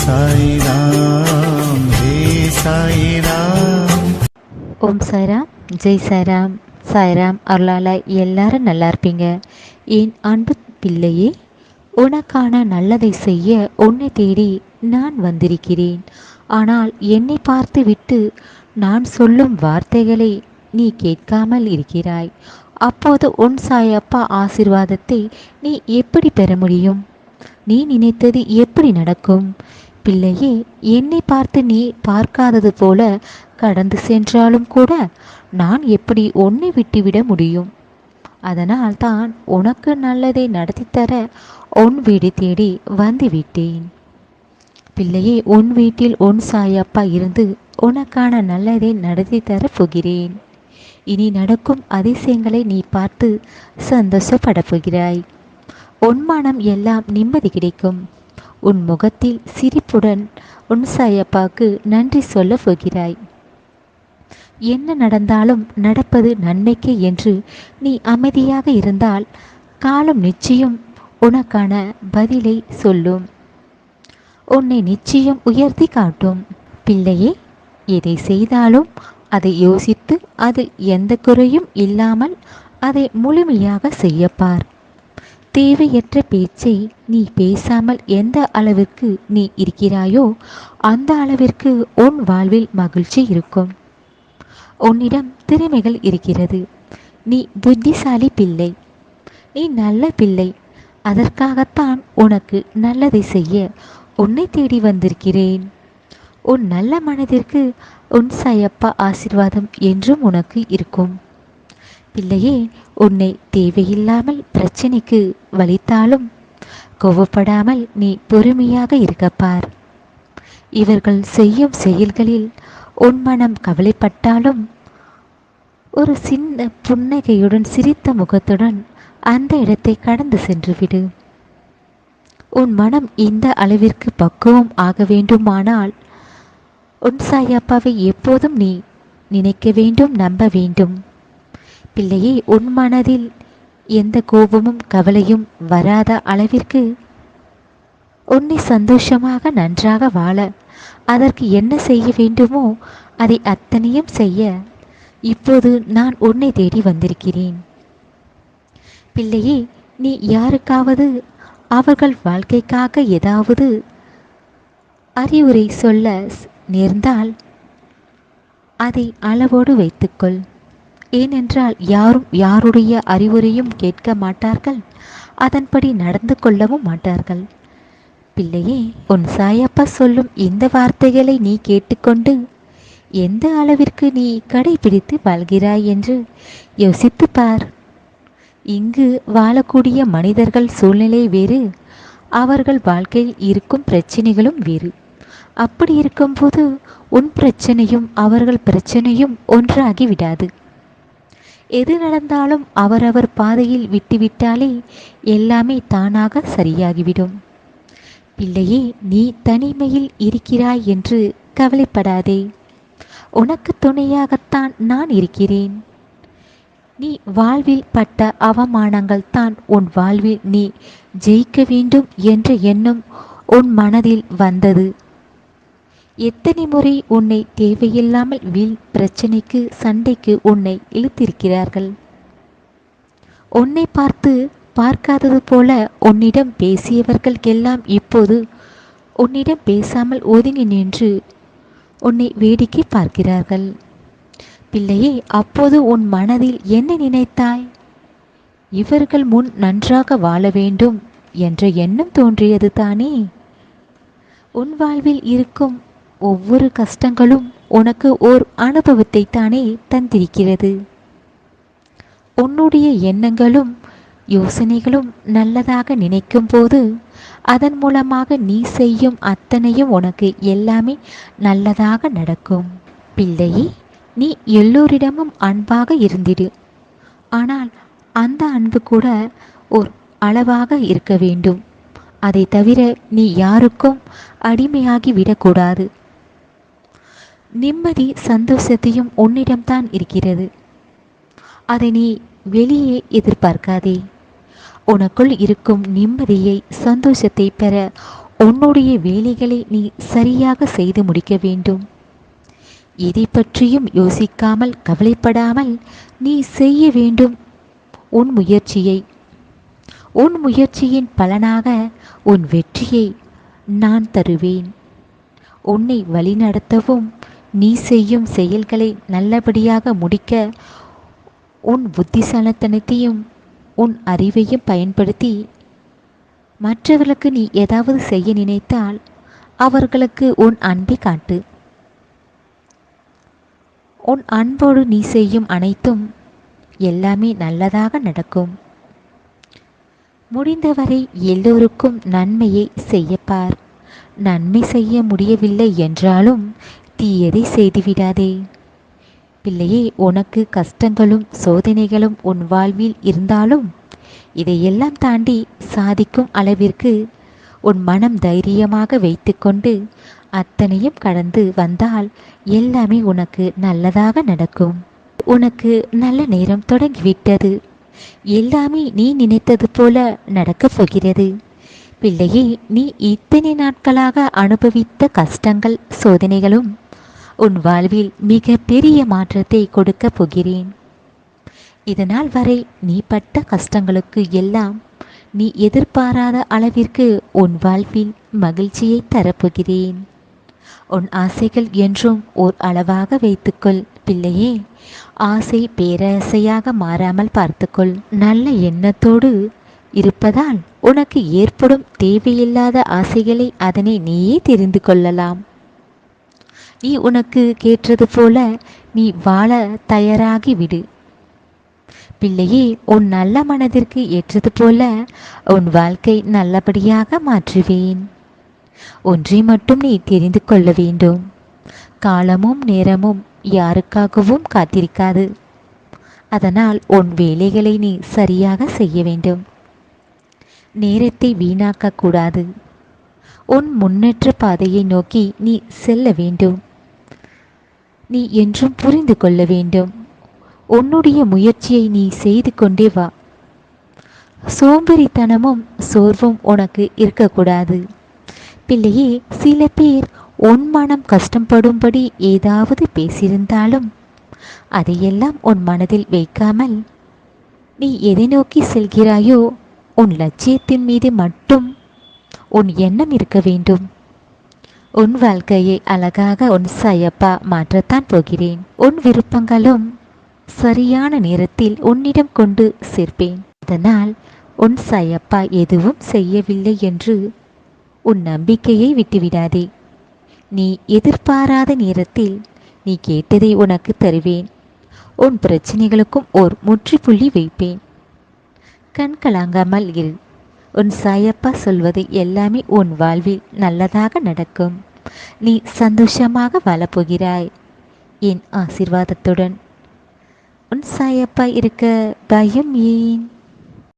சாய்ராம் ஹே சாய்ராம். ஓம் சாய்ராம், ஜெய் சாய்ராம். சாய்ராம் அருளால் எல்லாரும் நல்லா இருப்பீங்க. என் அன்பு பிள்ளையே, உனக்கான நல்லதை செய்ய உன்னை தேடி நான் வந்திருக்கிறேன். ஆனால் என்னை பார்த்து விட்டு நான் சொல்லும் வார்த்தைகளை நீ கேட்காமல் இருக்கிறாய். அப்போது உன் சாயப்பா ஆசீர்வாதத்தை நீ எப்படி பெற முடியும்? நீ நினைத்தது எப்படி நடக்கும்? பிள்ளையே, என்னை பார்த்து நீ பார்க்காதது போல கடந்து சென்றாலும் கூட நான் எப்படி உன்னை விட்டுவிட முடியும்? அதனால் தான் உனக்கு நல்லதை நடத்தித்தர உன் வீடு தேடி வந்துவிட்டேன். பிள்ளையே, உன் வீட்டில் உன் சாயப்பா இருந்து உனக்கான நல்லதை நடத்தி தர போகிறேன். இனி நடக்கும் அதிசயங்களை நீ பார்த்து சந்தோஷப்பட போகிறாய். உன் மனம் எல்லாம் நிம்மதி கிடைக்கும். உன் முகத்தில் சிரிப்புடன் உன் சாயப்பாக்கு நன்றி சொல்ல போகிறாய். என்ன நடந்தாலும் நடப்பது நன்மைக்கு என்று நீ அமைதியாக இருந்தால் காலம் நிச்சயம் உனக்கான பதிலை சொல்லும். உன்னை நிச்சயம் உயர்த்தி காட்டும். பிள்ளையே, எதை செய்தாலும் அதை யோசித்து அதில் எந்த குறையும் இல்லாமல் அதை முழுமையாக செய்யப்பார். தேவையற்ற பேச்சை நீ பேசாமல் எந்த அளவிற்கு நீ இருக்கிறாயோ அந்த அளவிற்கு உன் வாழ்வில் மகிழ்ச்சி இருக்கும். உன்னிடம் திறமைகள் இருக்கிறது. நீ புத்திசாலி பிள்ளை. நீ நல்ல பிள்ளை. அதற்காகத்தான் உனக்கு நல்லதை செய்ய உன்னை தேடி வந்திருக்கிறேன். உன் நல்ல மனதிற்கு உன் சாயப்பா ஆசீர்வாதம் என்றும் உனக்கு இருக்கும். பிள்ளையே, உன்னை தேவையில்லாமல் பிரச்சனைக்கு வலித்தாலும் கோபப்படாமல் நீ பொறுமையாக இருக்கப்பார். இவர்கள் செய்யும் செயல்களில் உன் மனம் கவலைப்பட்டாலும் ஒரு சின்ன புன்னகையுடன் சிரித்த முகத்துடன் அந்த இடத்தை கடந்து சென்றுவிடு. உன் மனம் இந்த அளவிற்கு பக்குவம் ஆக வேண்டுமானால் உன் சாயப்பாவை எப்போதும் நீ நினைக்க வேண்டும், நம்ப வேண்டும். பிள்ளையே, உன் மனதில் எந்த கோபமும் கவலையும் வராத அளவிற்கு உன்னை சந்தோஷமாக நன்றாக வாழ அதற்கு என்ன செய்ய வேண்டுமோ அதை அத்தனையும் செய்ய இப்போது நான் உன்னை தேடி வந்திருக்கிறேன். பிள்ளையே, நீ யாருக்காவது அவர்கள் வாழ்க்கைக்காக ஏதாவது அறிவுரை சொல்ல நேர்ந்தால் அதை அளவோடு வைத்துக்கொள். ஏனென்றால் யாரும் யாருடைய அறிவுரையும் கேட்க மாட்டார்கள், அதன்படி நடந்து கொள்ளவும் மாட்டார்கள். பிள்ளையே, உன் சாயப்பா சொல்லும் இந்த வார்த்தைகளை நீ கேட்டுக்கொண்டு எந்த அளவிற்கு நீ கடைபிடித்து வாழ்கிறாய் என்று யோசித்து பார். இங்கு வாழக்கூடிய மனிதர்கள் சூழ்நிலை வேறு, அவர்கள் வாழ்க்கையில் இருக்கும் பிரச்சனைகளும் வேறு. அப்படி இருக்கும்போது உன் பிரச்சனையும் அவர்கள் பிரச்சனையும் ஒன்றாகி விடாது. எது நடந்தாலும் அவரவர் பாதையில் விட்டுவிட்டாலே எல்லாமே தானாக சரியாகிவிடும். பிள்ளையே, நீ தனிமையில் இருக்கிறாய் என்று கவலைப்படாதே. உனக்கு துணையாகத்தான் நான் இருக்கிறேன். நீ வாழ்வில் பட்ட அவமானங்கள் தான் உன் வாழ்வில் நீ ஜெயிக்க வேண்டும் என்ற எண்ணம் உன் மனதில் வந்தது. எத்தனை முறை உன்னை தேவையில்லாமல் வீண் பிரச்சனைக்கு சண்டைக்கு உன்னை இழுத்திருக்கிறார்கள். உன்னை பார்த்து பார்க்காதது போல உன்னிடம் பேசியவர்களுக்கெல்லாம் இப்போது உன்னிடம் பேசாமல் ஒதுங்கி நின்று உன்னை வேடிக்கை பார்க்கிறார்கள். பிள்ளையே, அப்போது உன் மனதில் என்ன நினைத்தாய்? இவர்கள் முன் நன்றாக வாழ வேண்டும் என்ற எண்ணம் தோன்றியது தானே? உன் வாழ்வில் இருக்கும் ஒவ்வொரு கஷ்டங்களும் உனக்கு ஓர் அனுபவத்தை தானே தந்திருக்கிறது. உன்னுடைய எண்ணங்களும் யோசனைகளும் நல்லதாக நினைக்கும் போது அதன் மூலமாக நீ செய்யும் அத்தனையும் உனக்கு எல்லாமே நல்லதாக நடக்கும். பிள்ளையே, நீ எல்லோரிடமும் அன்பாக இருந்திடு. ஆனால் அந்த அன்பு கூட ஒரு அளவாக இருக்க வேண்டும். அதை தவிர நீ யாருக்கும் அடிமையாகி விடக்கூடாது. நிம்மதி சந்தோஷத்தையும் உன்னிடம்தான் இருக்கிறது. அதை நீ வெளியே எதிர்பார்க்காதே. உனக்குள் இருக்கும் நிம்மதியை சந்தோஷத்தை பெற உன்னுடைய வேலைகளை நீ சரியாக செய்து முடிக்க வேண்டும். எதை பற்றியும் யோசிக்காமல் கவலைப்படாமல் நீ செய்ய வேண்டும் உன் முயற்சியை. உன் முயற்சியின் பலனாக உன் வெற்றியை நான் தருவேன். உன்னை வழிநடத்தவும் நீ செய்யும் செயல்களை நல்லபடியாக முடிக்க உன் புத்திசாலித்தனத்தையும் உன் அறிவையும் பயன்படுத்தி மற்றவர்களுக்கு நீ ஏதாவது செய்ய நினைத்தால் அவர்களுக்கு உன் அன்பை காட்டு. உன் அன்போடு நீ செய்யும் அனைத்தும் எல்லாமே நல்லதாக நடக்கும். முடிந்தவரை எல்லோருக்கும் நன்மையை செய்யப்பார். நன்மை செய்ய முடியவில்லை என்றாலும் தீயதை செய்துவிடாதே. பிள்ளையே, உனக்கு கஷ்டங்களும் சோதனைகளும் உன் வாழ்வில் இருந்தாலும் இதையெல்லாம் தாண்டி சாதிக்கும் அளவிற்கு உன் மனம் தைரியமாக வைத்துக்கொண்டு அத்தனையும் கடந்து வந்தால் எல்லாமே உனக்கு நல்லதாக நடக்கும். உனக்கு நல்ல நேரம் தொடங்கிவிட்டது. எல்லாமே நீ நினைத்தது போல நடக்கப் போகிறது. பிள்ளையே, நீ இத்தனை நாட்களாக அனுபவித்த கஷ்டங்கள் சோதனைகளும் உன் வாழ்வில் மிக பெரிய மாற்றத்தை கொடுக்கப் போகிறேன். இதனால் வரை நீ பட்ட கஷ்டங்களுக்கு எல்லாம் நீ எதிர்பாராத அளவிற்கு உன் வாழ்வில் மகிழ்ச்சியை தரப்போகிறேன். உன் ஆசைகள் என்றும் ஓர் அளவாக வைத்துக்கொள் பிள்ளையே. ஆசை பேராசையாக மாறாமல் பார்த்துக்கொள். நல்ல எண்ணத்தோடு இருப்பதால் உனக்கு ஏற்படும் தேவையில்லாத ஆசைகளை அதனை நீயே தெரிந்து கொள்ளலாம். நீ உனக்கு கேட்டது போல நீ வாழ தயாராகி விடு பிள்ளையே. உன் நல்ல மனதிற்கு ஏற்றது போல உன் வாழ்க்கை நல்லபடியாக மாற்றுவேன். ஒன்றை மட்டும் நீ தெரிந்து கொள்ள வேண்டும். காலமும் நேரமும் யாருக்காகவும் காத்திருக்காது. அதனால் உன் வேலைகளை நீ சரியாக செய்ய வேண்டும். நேரத்தை வீணாக்க கூடாது. உன் முன்னேற்ற பாதையை நோக்கி நீ செல்ல வேண்டும். நீ என்றும் புரிந்து கொள்ள வேண்டும். உன்னுடைய முயற்சியை நீ செய்து கொண்டே வா. சோம்பேறித்தனமும் சோர்வும் உனக்கு இருக்கக்கூடாது பிள்ளையே. சில பேர் உன் மனம் கஷ்டப்படும்படி ஏதாவது பேசியிருந்தாலும் அதையெல்லாம் உன் மனதில் வைக்காமல் நீ எதை நோக்கி செல்கிறாயோ உன் லட்சியத்தின் மீது மட்டும் உன் எண்ணம் இருக்க வேண்டும். உன் வாழ்க்கையை அழகாக உன் சாயப்பா மாற்றத்தான் போகிறேன். உன் விருப்பங்களும் சரியான நேரத்தில் உன்னிடம் கொண்டு சேர்ப்பேன். அதனால் உன் சாயப்பா எதுவும் செய்யவில்லை என்று உன் நம்பிக்கையை விட்டுவிடாதே. நீ எதிர்பாராத நேரத்தில் நீ கேட்டதை உனக்கு தருவேன். உன் பிரச்சனைகளுக்கும் ஓர் முற்றுப்புள்ளி வைப்பேன். கண் கலங்காமல் இரு. உன் சாயப்பா சொல்வது எல்லாமே உன் வாழ்வில் நல்லதாக நடக்கும். நீ சந்தோஷமாக வாழப்போகிறாய். என் ஆசீர்வாதத்துடன் உன் சாயப்பா இருக்க பயம் ஏன்?